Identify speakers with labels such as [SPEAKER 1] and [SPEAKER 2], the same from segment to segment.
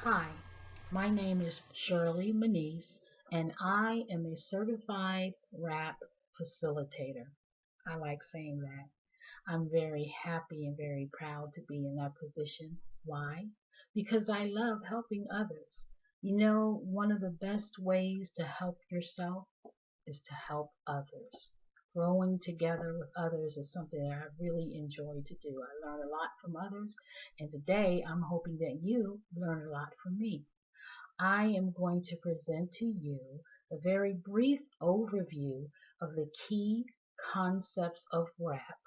[SPEAKER 1] Hi, my name is Shirley and I am a certified rap facilitator. I like saying that. I'm very happy and very proud to be in that position. Why? Because I love helping others. One of the best ways to help yourself is to help others. Growing together with others is something that I really enjoy to do. I learn a lot from others, and today I'm hoping that you learn a lot from me. I am going to present to you a very brief overview of the key concepts of WRAP.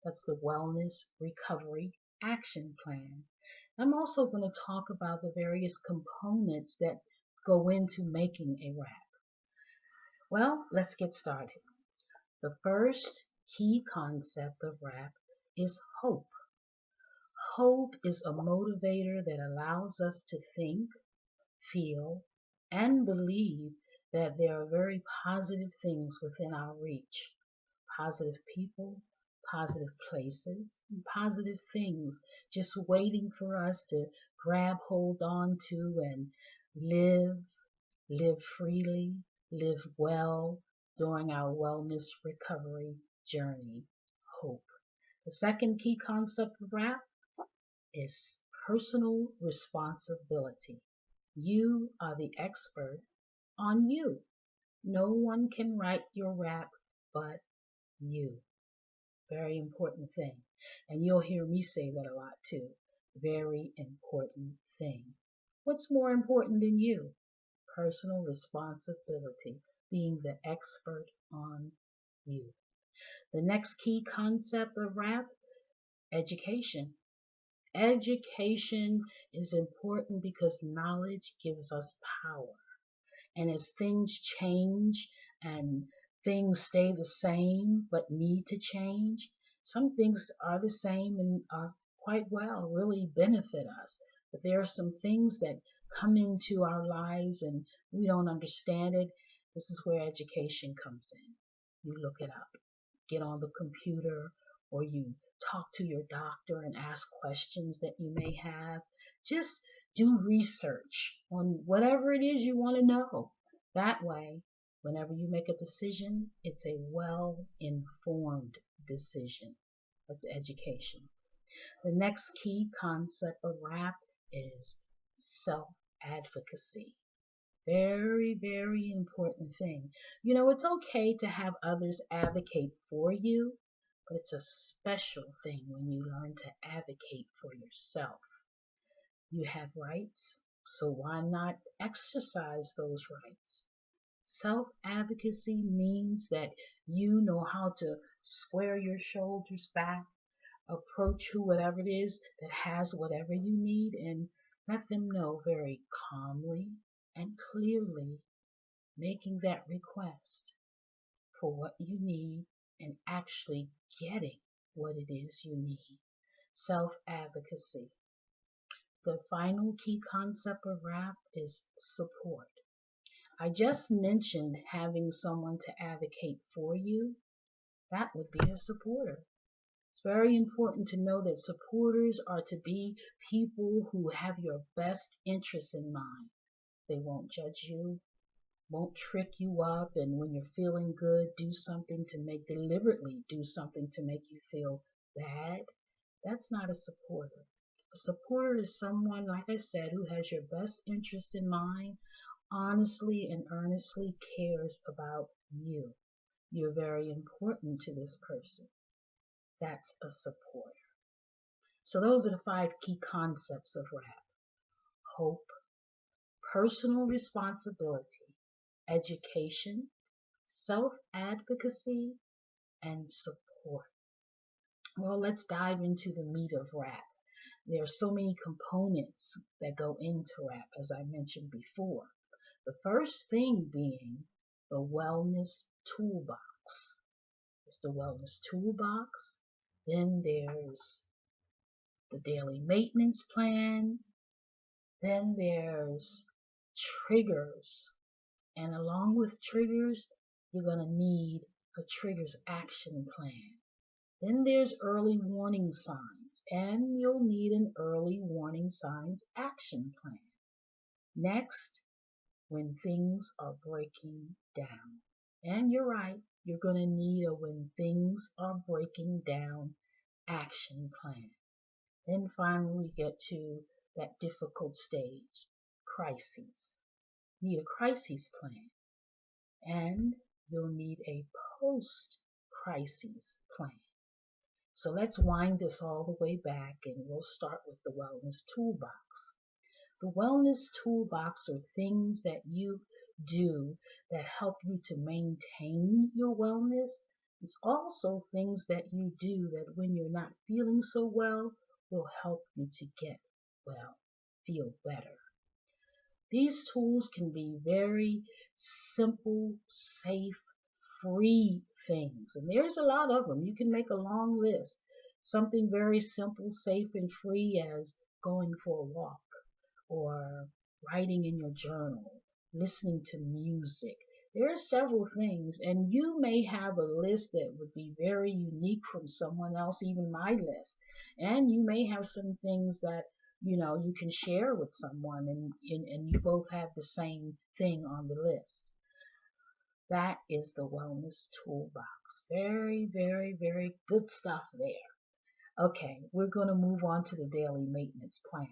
[SPEAKER 1] That's the Wellness Recovery Action Plan. I'm also going to talk about the various components that go into making a WRAP. Well, let's get started. The first key concept of WRAP is hope. Hope is a motivator that allows us to think, feel, and believe that there are very positive things within our reach. Positive people, positive places, and positive things just waiting for us to grab hold on to and live, live freely, live well during our wellness recovery journey. Hope. The second key concept of WRAP is personal responsibility. You are the expert on you. No one can write your rap but you. Very important thing. And you'll hear me say that a lot too. Very important thing. What's more important than you? Personal responsibility, being the expert on you. The next key concept of rap, education. Education is important because knowledge gives us power. And as things change and things stay the same but need to change, some things are the same and are quite well, really benefit us. But there are some things that come into our lives and we don't understand it. This is where education comes in. You look it up, get on the computer, or you talk to your doctor and ask questions that you may have. Just do research on whatever it is you want to know. That way, whenever you make a decision, it's a well informed decision. That's education. The next key concept of RAP is self advocacy. Very, very important thing. It's okay to have others advocate for you, but it's a special thing when you learn to advocate for yourself. You have rights, so why not exercise those rights? Self advocacy means that you know how to square your shoulders back, approach whoever it is that has whatever you need, and let them know very calmly and clearly, making that request for what you need and actually getting what it is you need. Self advocacy. The final key concept of RAP is support. I just mentioned having someone to advocate for you. That would be a supporter. It's very important to know that supporters are to be people who have your best interests in mind. They won't judge you, won't trick you up, and when you're feeling good, deliberately do something to make you feel bad. That's not a supporter. A supporter is someone, like I said, who has your best interest in mind, honestly and earnestly cares about you. You're very important to this person. That's a supporter. So those are the five key concepts of RAP. Hope, personal responsibility, education, self-advocacy, and support. Well, let's dive into the meat of RAP. There are so many components that go into RAP, as I mentioned before. The first thing being the wellness toolbox. It's the wellness toolbox. Then there's the daily maintenance plan. Then there's triggers. And along with triggers, you're going to need a triggers action plan. Then there's early warning signs, and you'll need an early warning signs action plan. Next, when things are breaking down. And you're right, you're going to need a when things are breaking down action plan. Then finally, we get to that difficult stage, crises. Need a crisis plan. And you'll need a post crisis plan. So let's wind this all the way back and we'll start with the wellness toolbox. The wellness toolbox are things that you do that help you to maintain your wellness. It's also things that you do that when you're not feeling so well will help you to get well, feel better. These tools can be very simple, safe, free things. And there's a lot of them. You can make a long list. Something very simple, safe, and free as going for a walk or writing in your journal, listening to music. There are several things, and you may have a list that would be very unique from someone else, even my list. And you may have some things that you can share with someone, and you both have the same thing on the list. That is the wellness toolbox. Very, very, very good stuff there. Okay, we're going to move on to the daily maintenance plan.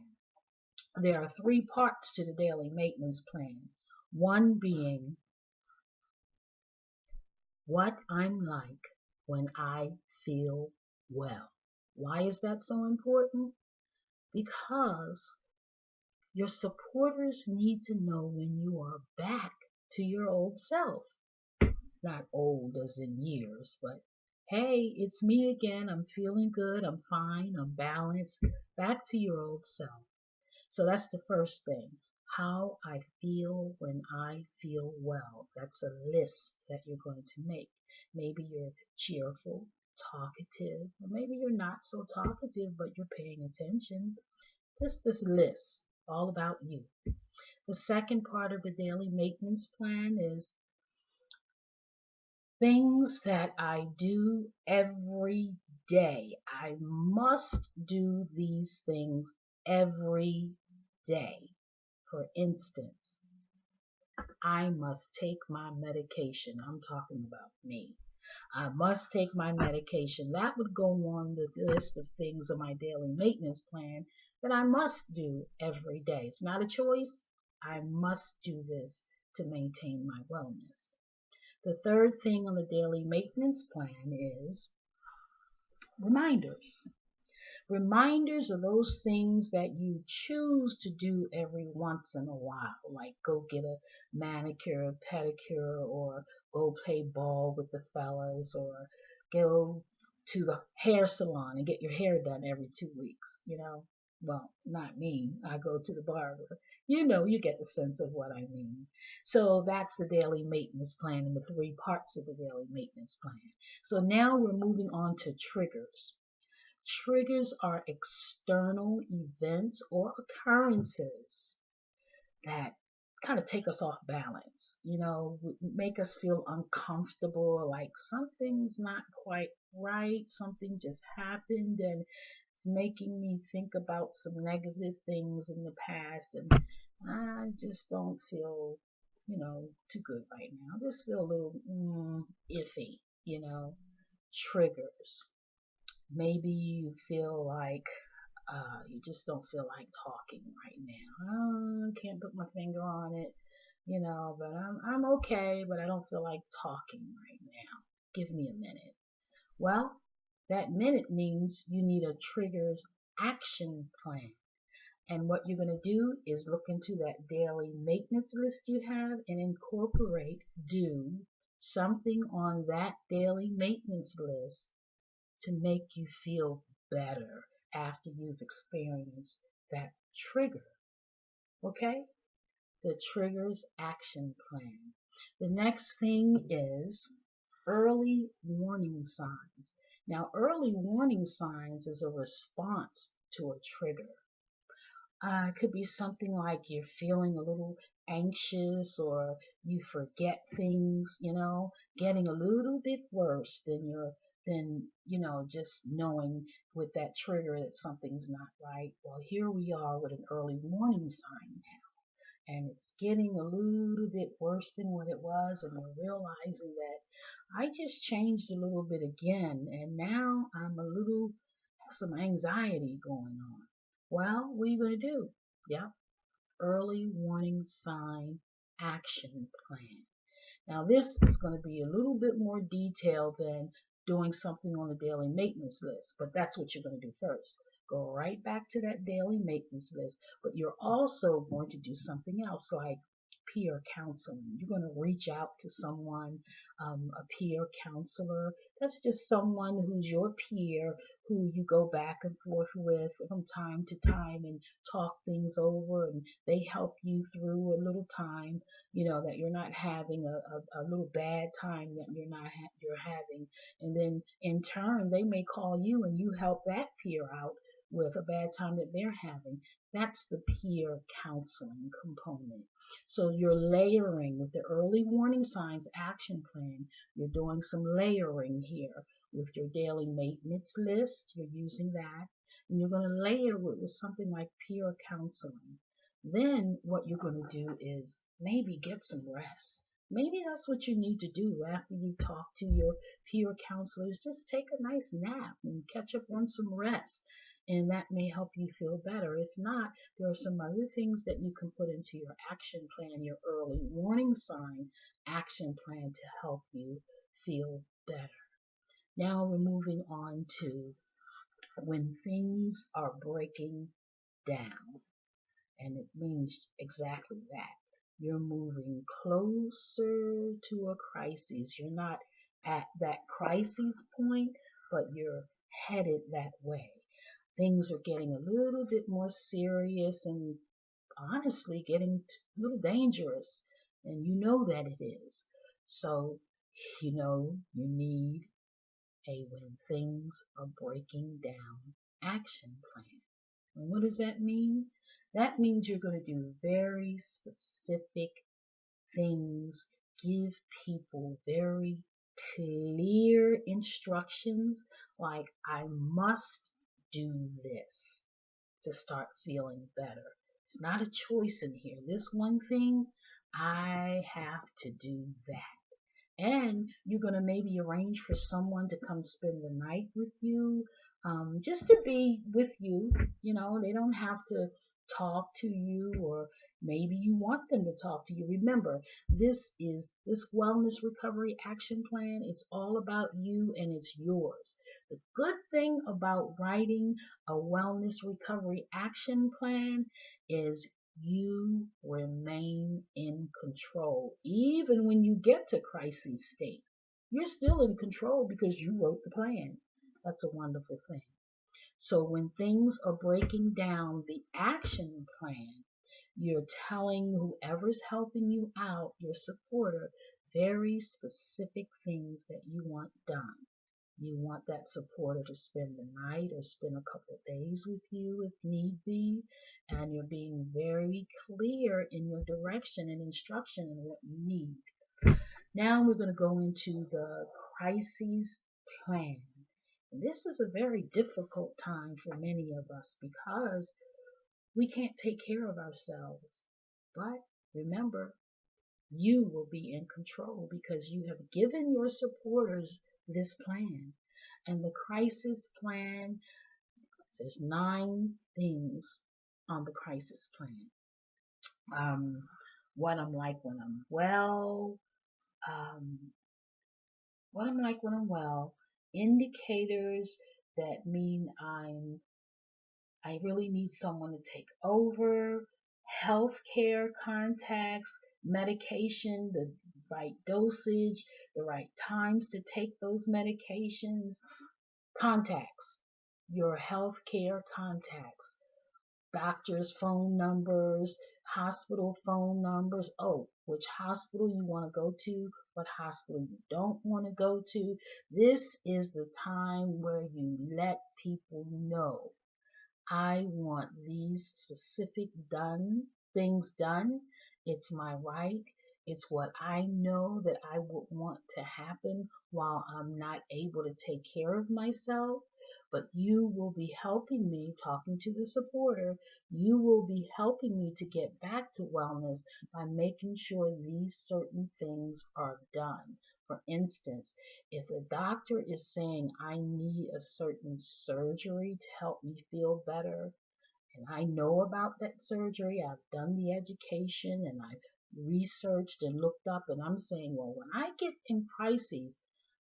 [SPEAKER 1] There are 3 parts to the daily maintenance plan. One being what I'm like when I feel well. Why is that so important? Because your supporters need to know when you are back to your old self. Not old as in years, but hey, it's me again. I'm feeling good. I'm fine. I'm balanced. Back to your old self. So that's the first thing. How I feel when I feel well. That's a list that you're going to make. Maybe you're cheerful, talkative, or maybe you're not so talkative, but you're paying attention. Just this list, all about you. The second part of the daily maintenance plan is things that I do every day. I must do these things every day. For instance, I must take my medication. I'm talking about me. I must take my medication. That would go on the list of things on my daily maintenance plan that I must do every day. It's not a choice. I must do this to maintain my wellness. The third thing on the daily maintenance plan is reminders. Reminders are those things that you choose to do every once in a while, like go get a manicure, pedicure, or go play ball with the fellas, or go to the hair salon and get your hair done every 2 weeks. Well, not me. I go to the barber. You get the sense of what I mean. So that's the daily maintenance plan and the 3 parts of the daily maintenance plan. So now we're moving on to triggers. Triggers are external events or occurrences that kind of take us off balance, make us feel uncomfortable, like something's not quite right, something just happened and it's making me think about some negative things in the past and I just don't feel, too good right now. I just feel a little iffy, triggers. Maybe you feel like you just don't feel like talking right now. I can't put my finger on it, but I'm okay, but I don't feel like talking right now. Give me a minute. Well, that minute means you need a triggers action plan. And what you're going to do is look into that daily maintenance list you have and incorporate, do something on that daily maintenance list to make you feel better after you've experienced that trigger. Okay? The triggers action plan. The next thing is early warning signs. Now, early warning signs is a response to a trigger. It could be something like you're feeling a little anxious or you forget things, getting a little bit worse than just knowing with that trigger that something's not right. Well, here we are with an early warning sign now. and it's getting a little bit worse than what it was, and you're realizing that I just changed a little bit again, and now I'm a little, have some anxiety going on. Well, what are you going to do? Yep, early warning sign action plan. Now, this is going to be a little bit more detailed than doing something on the daily maintenance list, but that's what you're going to do first. Go right back to that daily maintenance list, but you're also going to do something else like peer counseling. You're going to reach out to someone, a peer counselor. That's just someone who's your peer, who you go back and forth with from time to time and talk things over, and they help you through a little time, that you're not having a little bad time that you're having. And then in turn, they may call you and you help that peer out with a bad time that they're having. That's the peer counseling component. So you're layering with the early warning signs action plan. You're doing some layering here with your daily maintenance list. You're using that, and you're going to layer it with something like peer counseling. Then what you're going to do is maybe get some rest. Maybe that's what you need to do after you talk to your peer counselors. Just take a nice nap and catch up on some rest. And that may help you feel better. If not, there are some other things that you can put into your action plan, your early warning sign action plan to help you feel better. Now we're moving on to when things are breaking down. And it means exactly that. You're moving closer to a crisis. You're not at that crisis point, but you're headed that way. Things are getting a little bit more serious and honestly getting a little dangerous. And you know that it is. So, you need a when things are breaking down action plan. And what does that mean? That means you're going to do very specific things, give people very clear instructions, like I must do this to start feeling better. It's not a choice in here. This one thing, I have to do that. And you're going to maybe arrange for someone to come spend the night with you, just to be with you. They don't have to talk to you, or maybe you want them to talk to you. Remember, this wellness recovery action plan. It's all about you and it's yours. The good thing about writing a wellness recovery action plan is you remain in control. Even when you get to crisis state, you're still in control because you wrote the plan. That's a wonderful thing. So when things are breaking down, the action plan, you're telling whoever's helping you out, your supporter, very specific things that you want done. You want that supporter to spend the night or spend a couple of days with you if need be, and you're being very clear in your direction and instruction and what you need. Now we're going to go into the crises plan. And this is a very difficult time for many of us because we can't take care of ourselves. But remember, you will be in control because you have given your supporters this plan. And the crisis plan, there's 9 things on the crisis plan. What I'm like when I'm well, what I'm like when I'm well, indicators that mean I really need someone to take over, healthcare contacts, medication, the right dosage, the right times to take those medications, contacts, your healthcare contacts, doctors' phone numbers, hospital phone numbers. Oh, which hospital you want to go to, what hospital you don't want to go to. This is the time where you let people know, I want these specific things done. It's my right. It's what I know that I would want to happen while I'm not able to take care of myself. but you will be helping me, talking to the supporter, you will be helping me to get back to wellness by making sure these certain things are done. For instance, if a doctor is saying I need a certain surgery to help me feel better, and I know about that surgery, I've done the education and I've researched and looked up, and I'm saying, well, when I get in crises,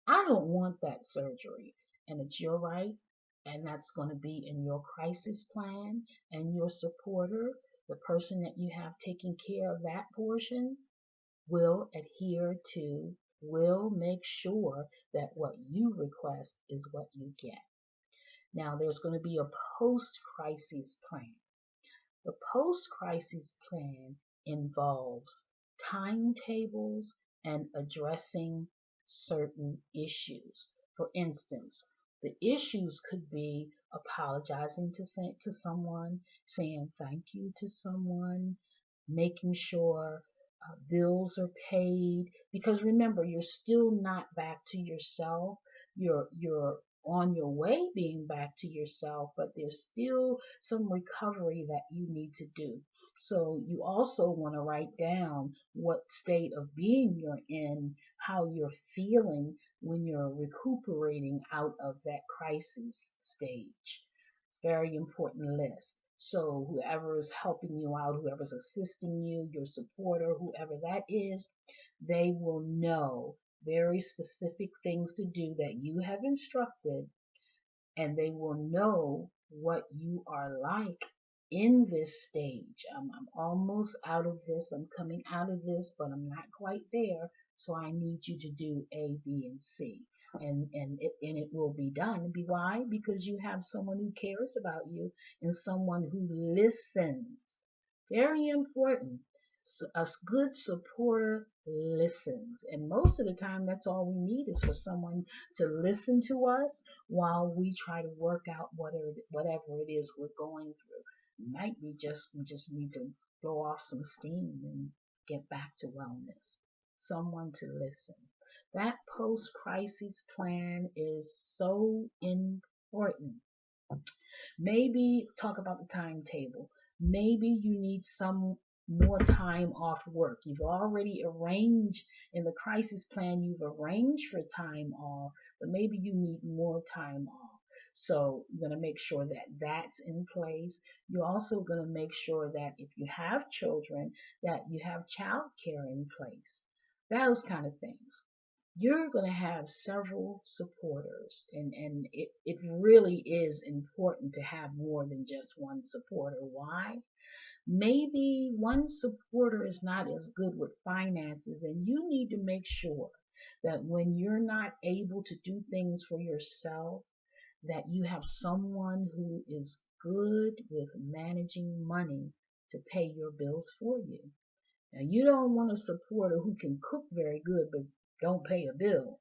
[SPEAKER 1] I don't want that surgery. And it's your right, and that's going to be in your crisis plan, and your supporter, the person that you have taking care of that portion, will adhere to, will make sure that what you request is what you get. Now, there's going to be a post-crisis plan. The post-crisis plan involves timetables and addressing certain issues. For instance, the issues could be apologizing to someone, saying thank you to someone, making sure bills are paid. Because remember, you're still not back to yourself. You're on your way being back to yourself, but there's still some recovery that you need to do. So you also want to write down what state of being you're in, how you're feeling when you're recuperating out of that crisis stage. It's a very important list. So whoever is helping you out, whoever's assisting you, your supporter, whoever that is, they will know very specific things to do that you have instructed, and they will know what you are like in this stage. I'm almost out of this. I'm coming out of this, but I'm not quite there. So I need you to do A, B, and C. And it will be done. Why? Because you have someone who cares about you and someone who listens. Very important. So a good supporter listens. And most of the time, that's all we need is for someone to listen to us while we try to work out whatever it is we're going through. It might be we just need to blow off some steam and get back to wellness. Someone to listen. That post-crisis plan is so important. Maybe talk about the timetable. Maybe you need some more time off work. You've already arranged in the crisis plan, you've arranged for time off, but maybe you need more time off. So you're going to make sure that that's in place. You're also going to make sure that if you have children, that you have child care in place. Those kind of things. You're going to have several supporters, and it really is important to have more than just one supporter. Why? Maybe one supporter is not as good with finances, and you need to make sure that when you're not able to do things for yourself, that you have someone who is good with managing money to pay your bills for you. Now, you don't want a supporter who can cook very good but don't pay a bill.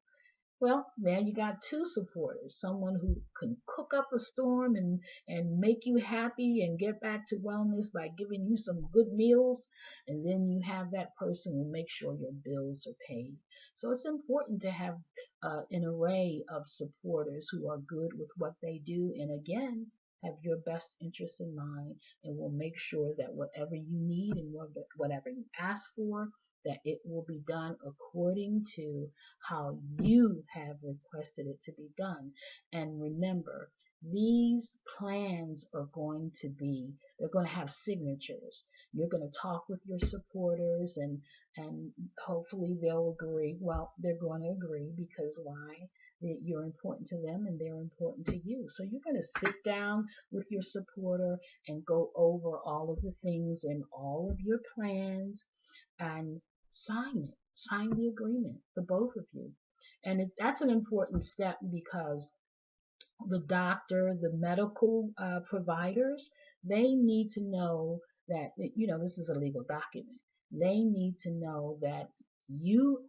[SPEAKER 1] Well, now you got two supporters, someone who can cook up a storm and make you happy and get back to wellness by giving you some good meals, and then you have that person who makes sure your bills are paid. So it's important to have an array of supporters who are good with what they do, and again, have your best interests in mind, and will make sure that whatever you need and whatever you ask for, that it will be done according to how you have requested it to be done. And remember, these plans are they're going to have signatures. You're going to talk with your supporters, and hopefully they'll agree. Well, they're going to agree because why? You're important to them and they're important to you. So you're going to sit down with your supporter and go over all of the things in all of your plans and sign the agreement, the both of you. And that's an important step because the doctor, the medical providers, they need to know that, this is a legal document. They need to know that you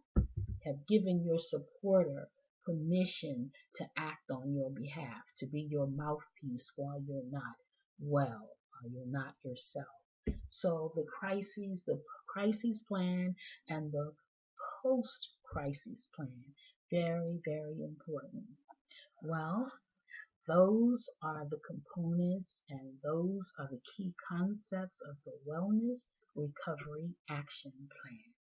[SPEAKER 1] have given your supporter permission to act on your behalf, to be your mouthpiece while you're not well, or you're not yourself. So the crisis plan and the post-crisis plan, very, very important. Well, Those are the components and those are the key concepts of the Wellness Recovery Action Plan.